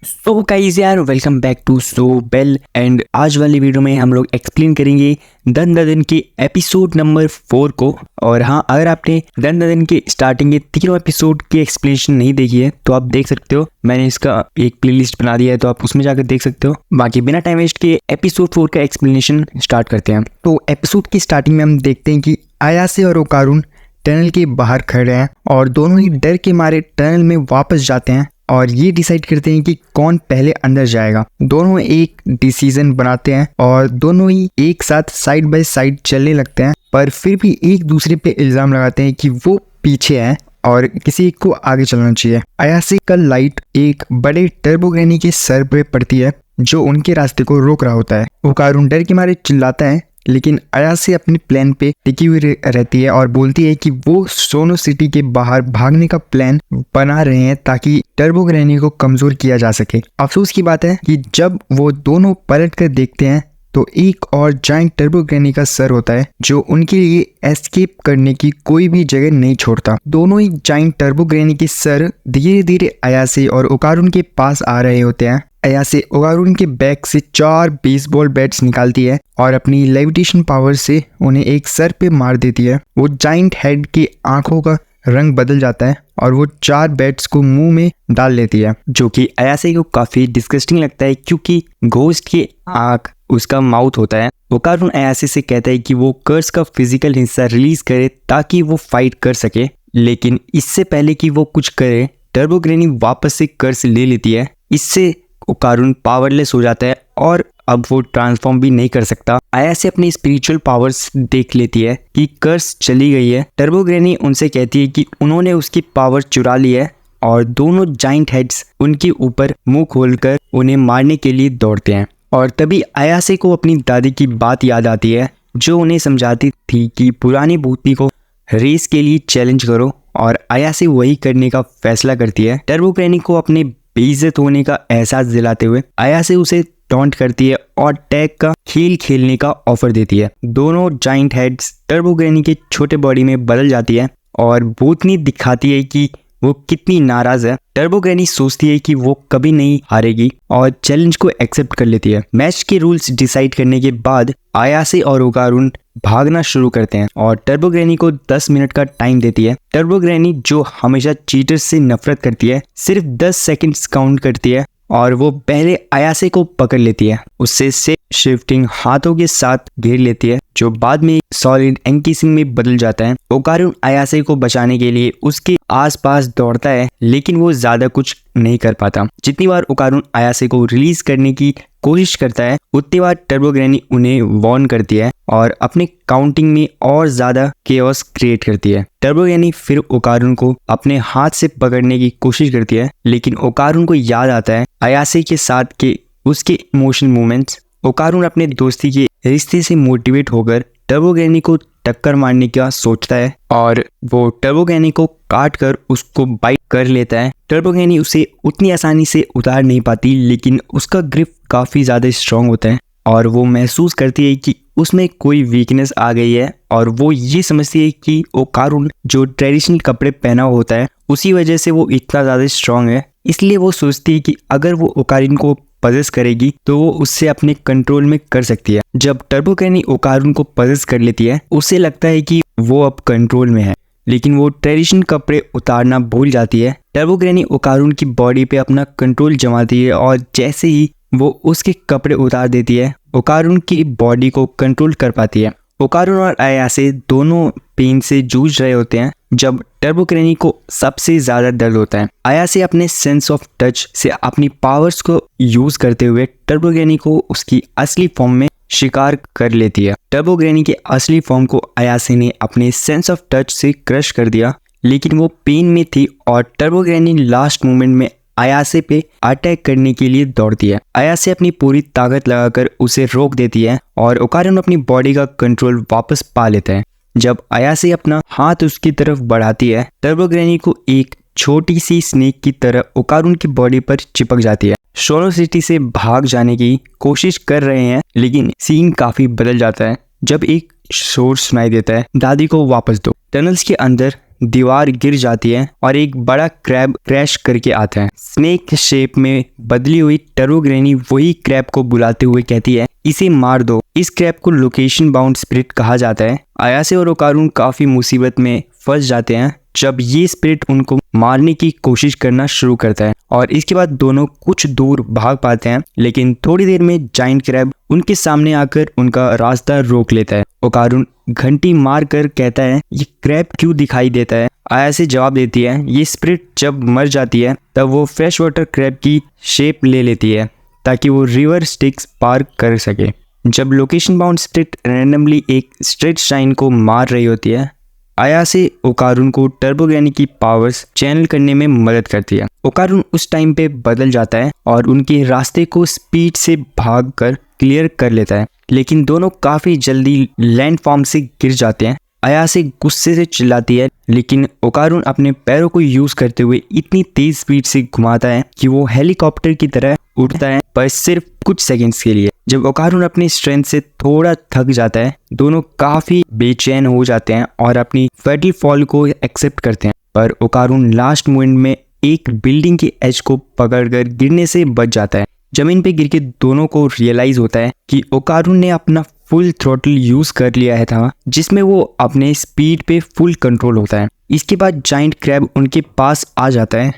सो guys यार, welcome back to So Bell. And आज वाली वीडियो में हम लोग एक्सप्लेन करेंगे दन दन के एपिसोड नंबर 4 को। और हाँ, अगर आपने दन दन के स्टार्टिंग के तीनों एपिसोड की एक्सप्लेनेशन नहीं देखी है तो आप देख सकते हो। मैंने इसका एक प्लेलिस्ट बना दिया है तो आप उसमें जाकर देख सकते हो। बाकी बिना टाइम वेस्ट के एपिसोड 4 का एक्सप्लेनेशन स्टार्ट करते हैं। तो एपिसोड की स्टार्टिंग में हम देखते हैं कि अयासे और ओकारुन टनल के बाहर खड़े हैं और दोनों ही डर के मारे टनल में वापस जाते हैं और ये डिसाइड करते हैं कि कौन पहले अंदर जाएगा। दोनों एक डिसीजन बनाते हैं और दोनों ही एक साथ साइड बाय साइड चलने लगते हैं, पर फिर भी एक दूसरे पे इल्जाम लगाते हैं कि वो पीछे है और किसी को आगे चलना चाहिए। अयासे का लाइट एक बड़े टर्बोग्रैनी के सर पे पड़ती है जो उनके रास्ते को रोक रहा होता है। ओकारुन डर के मारे चिल्लाता है, लेकिन अयासे अपने प्लान पे टिकी हुई रहती है और बोलती है कि वो सोनो सिटी के बाहर भागने का प्लान बना रहे हैं ताकि टर्बोग्रैनी को कमजोर किया जा सके। अफसोस की बात है कि जब वो दोनों पलट कर देखते हैं तो एक और जाइंट टर्बोग्रैनी का सर होता है जो उनके लिए एस्केप करने की कोई भी जगह नहीं छोड़ता। दोनों ही जाइंट टर्बोग्रैनी के सर धीरे धीरे अयासे और ओकारुन के पास आ रहे होते हैं। अयासे ओकारुन के बैग से 4 बेसबॉल बैट्स निकालती है और अपनी लेविटेशन पावर से उन्हें एक सर पे मार देती है। वो जाइंट हेड की आंखों का रंग बदल जाता है और वो 4 बैट्स को मुंह में डाल लेती है, जो कि अयासे को काफी डिस्गस्टिंग लगता है क्योंकि घोस्ट की आंख उसका माउथ होता है। ओकारुन अयासे से कहता है कि वो कर्स का फिजिकल हिस्सा रिलीज करे ताकि वो फाइट कर सके, लेकिन इससे पहले कि वो कुछ करे टर्बोग्रैनी वापस से कर्स ले लेती है। इससे ओकारुन पावरलेस हो जाता है और अब वो ट्रांसफॉर्म भी नहीं कर सकता। अयासे अपनी स्पिरिचुअल पावर्स देख लेती है कि कर्स चली गई है। टर्बोग्रैनी उनसे कहती है कि उन्होंने उसकी पावर चुरा ली है और दोनों जाइंट हेड्स उनके ऊपर मुंह खोलकर उन्हें मारने के लिए दौड़ते हैं। और तभी अयासे को अपनी दादी की बात याद आती है जो उन्हें समझाती थी कि पुरानी भूतनी को रेस के लिए चैलेंज करो, और अयासे वही करने का फैसला करती है। टर्बोग्रैनी को अपने बेइज्जत होने का एहसास दिलाते हुए अयासे उसे टॉन्ट करती है और टैग का खेल खेलने का ऑफर देती है। दोनों जाइंट हेड्स टर्बोग्रैनी के छोटे बॉडी में बदल जाती है और भूतनी दिखाती है कि वो कितनी नाराज है। टर्बोग्रैनी सोचती है कि वो कभी नहीं हारेगी और चैलेंज को एक्सेप्ट कर लेती है। मैच के रूल्स डिसाइड करने के बाद अयासे और ओकारुन भागना शुरू करते हैं और टर्बोग्रैनी को 10 मिनट का टाइम देती है। टर्बोग्रैनी, जो हमेशा चीटर्स से नफरत करती है, सिर्फ 10 सेकंड्स काउंट करती है और वो पहले अयासे को पकड़ लेती है। उससे शिफ्टिंग हाथों के साथ घेर लेती है जो बाद में सॉलिड एंकीसिंग में बदल जाता है। ओकारुन अयासे को बचाने के लिए उसके आसपास दौड़ता है, लेकिन वो ज्यादा कुछ नहीं कर पाता। जितनी बार ओकारुन अयासे को रिलीज करने की कोशिश करता है उतनी बार टर्बोग्रैनी उन्हें वार्न करती है और अपने काउंटिंग में और ज्यादा केओस क्रिएट करती है। टर्बोग्रैनी फिर ओकारुन को अपने हाथ से पकड़ने की कोशिश करती है, लेकिन ओकारुन को याद आता है अयासे के साथ के उसके इमोशनल मूवमेंट्स। ओकारुन अपने दोस्ती के रिश्ते से मोटिवेट होकर टर्बोग्रैनी को टक्कर मारने का सोचता है और वो टर्बोग्रैनी को काट कर उसको बाइट कर लेता है। टर्बोग्रैनी उसे उतनी आसानी से उतार नहीं पाती, लेकिन उसका ग्रिप काफी ज्यादा स्ट्रांग होता है और वो महसूस करती है कि उसमें कोई वीकनेस आ गई है और वो ये समझती है कि ओकारुन जो ट्रेडिशनल कपड़े पहना होता है उसी वजह से वो इतना ज्यादा स्ट्रांग है। इसलिए वो सोचती है कि अगर वो ओकारुन को पजेस करेगी तो वो उससे अपने कंट्रोल में कर सकती है। जब टर्बोग्रैनी ओकारुन को पजेस कर लेती है उसे लगता है कि वो अब कंट्रोल में है, लेकिन वो ट्रेडिशनल कपड़े उतारना भूल जाती है। टर्बोग्रैनी ओकारुन की बॉडी पे अपना कंट्रोल जमाती है और जैसे ही वो उसके कपड़े उतार देती है ओकारुन की बॉडी को कंट्रोल कर पाती है। ओकारुन और अयासे दोनों पेन से जूझ रहे होते हैं जब टर्बोग्रैनी को सबसे ज्यादा दर्द होता है। अयासे अपने सेंस ऑफ टच से अपनी पावर्स को यूज करते हुए टर्बोग्रैनी को उसकी असली फॉर्म में शिकार कर लेती है। टर्बोग्रैनी के असली फॉर्म को अयासे ने अपने सेंस ऑफ टच से क्रश कर दिया, लेकिन वो पेन में थी और टर्बोग्रैनी लास्ट मोमेंट में अयासे पे अटैक करने के लिए दौड़ती है। अयासे अपनी पूरी ताकत लगाकर उसे रोक देती है और ओकारुन अपनी बॉडी का कंट्रोल वापस पा लेता है। जब अयासे अपना हाथ उसकी तरफ बढ़ाती है टर्बोग्रैनी को एक छोटी सी स्नेक की तरह ओकारुन की बॉडी पर चिपक जाती है। सोनो सिटी से भाग जाने की कोशिश कर रहे हैं, लेकिन सीन काफी बदल जाता है जब एक शोर सुनाई देता है, दादी को वापस दो। टनल्स के अंदर दीवार गिर जाती है और एक बड़ा क्रैब क्रैश करके आता है। स्नेक शेप में बदली हुई टर्बो ग्रैनी वही क्रैब को बुलाते हुए कहती है, इसे मार दो। इस क्रैब को लोकेशन बाउंड स्पिरिट कहा जाता है। अयासे और ओकारुन काफी मुसीबत में फंस जाते हैं जब ये स्पिरिट उनको मारने की कोशिश करना शुरू करता है और इसके बाद दोनों कुछ दूर भाग पाते हैं, लेकिन थोड़ी देर में जाइंट क्रैब उनके सामने आकर उनका रास्ता रोक लेता है। ओकारुन घंटी मार कर कहता है, ये क्रैब क्यों दिखाई देता है? अयासे जवाब देती है, ये स्पिरिट जब मर जाती है तब वो फ्रेश वाटर क्रैब की शेप ले लेती है ताकि वो रिवर स्टिक्स पार कर सके। जब लोकेशन बाउंड स्पिरिट रैंडमली एक स्ट्रेट शाइन को मार रही होती है, अयासे ओकारुन को टर्बो ग्रैनी की पावर्स चैनल करने में मदद करती है। ओकारुन उस टाइम पे बदल जाता है और उनके रास्ते को स्पीड से भागकर क्लियर कर लेता है, लेकिन दोनों काफी जल्दी लैंडफॉर्म से गिर जाते हैं। अयासे गुस्से से चिल्लाती है, लेकिन ओकारुन अपने पैरों को यूज करते हुए इतनी तेज स्पीड से घुमाता है कि वो हेलीकॉप्टर की तरह उड़ता है, पर सिर्फ कुछ सेकंड्स के लिए। जब ओकारुन अपनी स्ट्रेंथ से थोड़ा थक जाता है, दोनों काफी बेचैन हो जाते हैं और अपनी फेटल फॉल को एक्सेप्ट करते हैं, पर ओकारुन लास्ट मोमेंट में एक बिल्डिंग के एज को पकड़कर गिरने से बच जाता है। जमीन पे गिर के दोनों को रियलाइज होता है कि ओकारुन ने अपना फुल थ्रॉटल यूज कर लिया है था, जिसमें वो अपने स्पीड पे फुल कंट्रोल होता है। इसके बाद जाइंट क्रैब उनके पास आ जाता है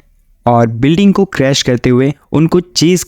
और बिल्डिंग को क्रैश करते हुए उनको चेज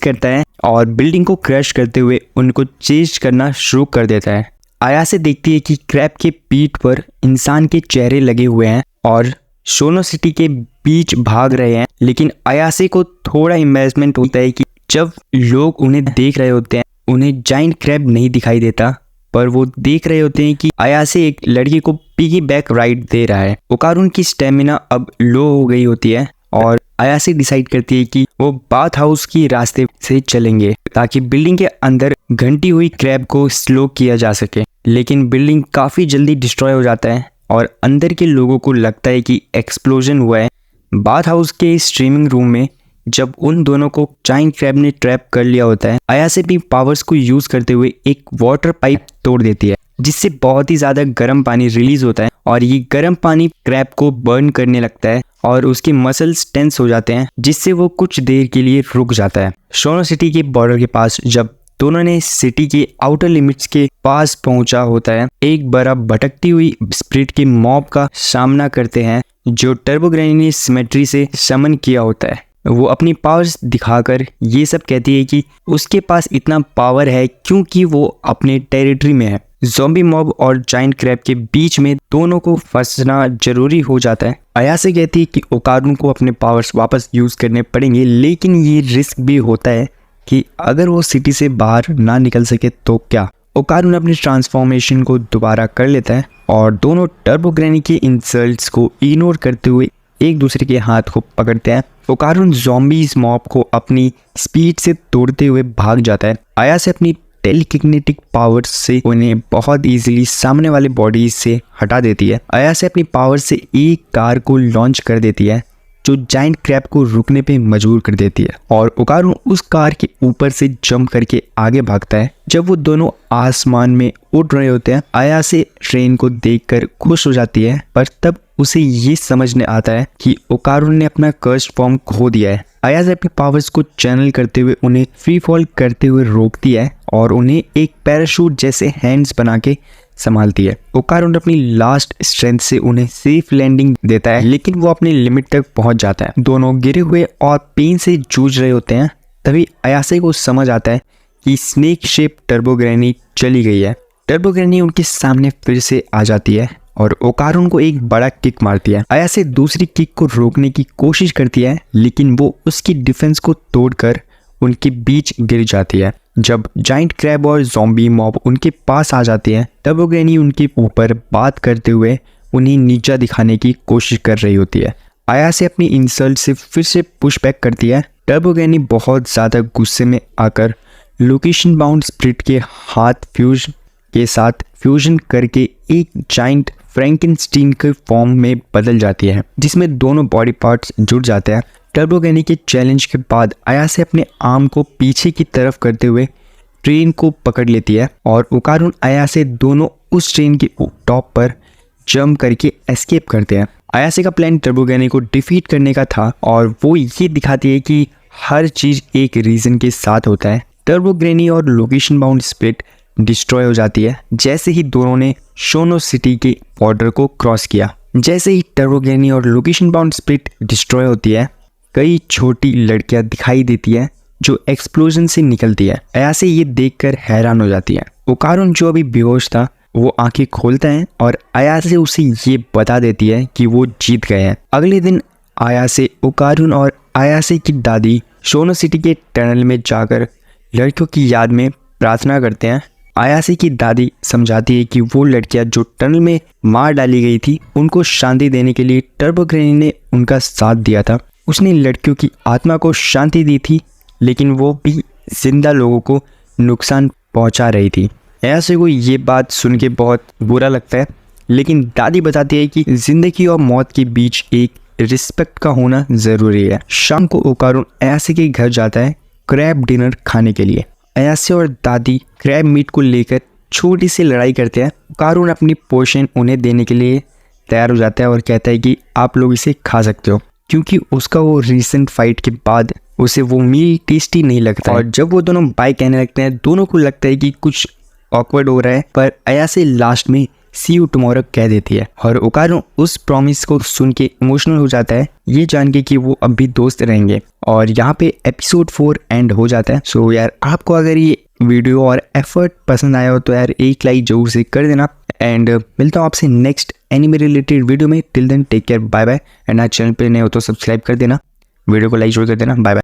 करना शुरू कर देता है। अयासे देखती है कि क्रैब के पीठ पर इंसान के चेहरे लगे हुए हैं और शोनो सिटी के बीच भाग रहे हैं, लेकिन अयासे को थोड़ा एम्बैरेसमेंट होता है कि जब लोग उन्हें देख रहे होते हैं उन्हें जाइंट क्रैब नहीं दिखाई देता, पर वो देख रहे होते हैं कि अयासे एक लड़की को पिगी बैक राइड दे रहा है। ओकारुन की स्टेमिना अब लो हो गई होती है और अयासे डिसाइड करती है कि वो बाथ हाउस की रास्ते से चलेंगे ताकि बिल्डिंग के अंदर घंटी हुई क्रैब को स्लो किया जा सके, लेकिन बिल्डिंग काफी जल्दी डिस्ट्रॉय हो जाता है और अंदर के लोगों को लगता है कि एक्सप्लोजन हुआ है। बाथ हाउस के स्ट्रीमिंग रूम में जब उन दोनों को जाइंट क्रैब ने ट्रैप कर लिया होता है, अयासे भी पावर्स को यूज करते हुए एक वाटर पाइप तोड़ देती है, जिससे बहुत ही ज्यादा गर्म पानी रिलीज होता है और ये गर्म पानी क्रैब को बर्न करने लगता है और उसके मसल्स टेंस हो जाते हैं, जिससे वो कुछ देर के लिए रुक जाता है। शोनो सिटी के बॉर्डर के पास जब दोनों ने सिटी के आउटर लिमिट्स के पास पहुंचा होता है, एक बड़ा भटकती हुई स्पिरिट के मॉब का सामना करते हैं जो टर्बो ग्रैनी ने सिमेट्री से समन किया होता है। वो अपनी पावर्स दिखाकर ये सब कहती है कि उसके पास इतना पावर है क्योंकि वो अपने टेरिटरी में है। ज़ॉम्बी मॉब और जाइंट क्रैब के बीच में दोनों को फंसना जरूरी हो जाता है। अयासे कहती है कि ओकारुन को अपने पावर्स वापस यूज करने पड़ेंगे, लेकिन ये रिस्क भी होता है कि अगर वो सिटी से बाहर ना निकल सके तो क्या। ओकारुन अपनी ट्रांसफॉर्मेशन को दोबारा कर लेता है और दोनों टर्बो ग्रैनी के इंसल्ट्स को इग्नोर करते हुए एक दूसरे के हाथ को पकड़ते हैं। ओकारुन ज़ॉम्बीज मॉब को अपनी स्पीड से तोड़ते हुए भाग जाता है। अयासे अपनी टेलीकिनेटिक पावर्स से उन्हें बहुत इजीली सामने वाले बॉडीज से हटा देती है। अयासे अपनी पावर से एक कार को लॉन्च कर देती है जो जाइंट क्रैब को रुकने पे मजबूर कर देती है और ओकारुन उस कार के ऊपर से जंप करके आगे भागता है। जब वो दोनों आसमान में उड़ रहे होते हैं, अयासे ट्रेन को देखकर खुश हो जाती है, पर तब उसे ये समझने आता है कि ओकारुन ने अपना कर्स्ड फॉर्म खो दिया है। अयासे अपने पावर्स को चैनल करते हुए उन्हें फ्री फॉल करते हुए रोकती है और उन्हें एक पैराशूट जैसे हैंड्स बना के संभालती है। ओकारुन अपनी लास्ट स्ट्रेंथ से उन्हें सेफ लैंडिंग देता है, लेकिन वो अपनी लिमिट तक पहुंच जाता है। दोनों गिरे हुए और पेन से जूझ रहे होते हैं, तभी अयासे को समझ आता है कि स्नेक शेप टर्बो ग्रैनी चली गई है। टर्बो ग्रैनी उनके सामने फिर से आ जाती है और ओकारुन को एक बड़ा किक मारती है। अयासे दूसरी किक को रोकने की कोशिश करती है, लेकिन वो उसकी डिफेंस को तोड़कर उनके बीच गिर जाती है। जब जाइंट क्रैब और ज़ॉम्बी मॉब उनके पास आ जाते हैं, टर्बो ग्रैनी उनके ऊपर बात करते हुए उन्हें नीचा दिखाने की कोशिश कर रही होती है। अयासे अपनी इंसल्ट से फिर से पुश बैक करती है। टर्बो ग्रैनी बहुत ज़्यादा गुस्से में आकर लोकेशन बाउंड स्पिरिट के हाथ फ्यूज के साथ फ्यूजन करके एक जाइंट फ्रैंकेनस्टीन के फॉर्म में बदल जाती है, जिसमें दोनों बॉडी पार्ट्स जुड़ जाते हैं। टर्बो ग्रैनी के चैलेंज के बाद अयासे अपने आर्म को पीछे की तरफ करते हुए ट्रेन को पकड़ लेती है और ओकारुन अयासे दोनों उस ट्रेन के टॉप पर जंप करके एस्केप करते हैं। अयासे का प्लान टर्बो ग्रैनी को डिफीट करने का था और वो ये दिखाती है कि हर चीज एक रीजन के साथ होता है। टर्बो ग्रैनी और लोकेशन बाउंड स्प्लिट डिस्ट्रॉय हो जाती है जैसे ही दोनों ने शोनो सिटी के बॉर्डर को क्रॉस किया। जैसे ही टर्बो ग्रैनी और लोकेशन बाउंड स्प्लिट डिस्ट्रॉय होती है, कई छोटी लड़कियां दिखाई देती है जो एक्सप्लोजन से निकलती है। अयासे ये देखकर हैरान हो जाती है। ओकारुन जो अभी बेहोश था वो आंखें खोलता है और अयासे उसे ये बता देती है कि वो जीत गए हैं। अगले दिन अयासे, ओकारुन और अयासे की दादी शोनो सिटी के टनल में जाकर लड़कियों की याद में प्रार्थना करते हैं। अयासे की दादी समझाती है कि वो लड़कियां जो टनल में मार डाली गई थी उनको शांति देने के लिए टर्बो ग्रैनी ने उनका साथ दिया था। उसने लड़कियों की आत्मा को शांति दी थी, लेकिन वो भी जिंदा लोगों को नुकसान पहुंचा रही थी। अयासे को ये बात सुन के बहुत बुरा लगता है, लेकिन दादी बताती है कि जिंदगी और मौत के बीच एक रिस्पेक्ट का होना ज़रूरी है। शाम को ओकारुन अयासे के घर जाता है क्रैब डिनर खाने के लिए। अयासे और दादी क्रैब मीट को लेकर छोटी सी लड़ाई करते हैं। ओकारुन अपनी पोर्शन उन्हें देने के लिए तैयार हो जाता है और कहता है कि आप लोग इसे खा सकते हो, क्योंकि उसका वो रिसेंट फाइट के बाद उसे वो मील टेस्टी नहीं लगता। और जब वो दोनों बाय कहने लगते हैं, दोनों को लगता है कि कुछ ऑकवर्ड हो रहा है, पर अयासे लास्ट में सी यू टुमारो कह देती है और ओकारुन उस प्रॉमिस को सुन के इमोशनल हो जाता है, ये जान के कि वो अब भी दोस्त रहेंगे। और यहाँ पे एपिसोड 4 एंड हो जाता है। सो यार, आपको अगर ये वीडियो और एफर्ट पसंद आया हो तो यार एक लाइक जरूर से कर देना। एंड मिलता हूँ आपसे नेक्स्ट एनिमे रिलेटेड वीडियो में। Till then take care, bye bye. And आज चैनल पे नए हो तो सब्सक्राइब कर देना, वीडियो को लाइक जरूर कर देना। Bye bye.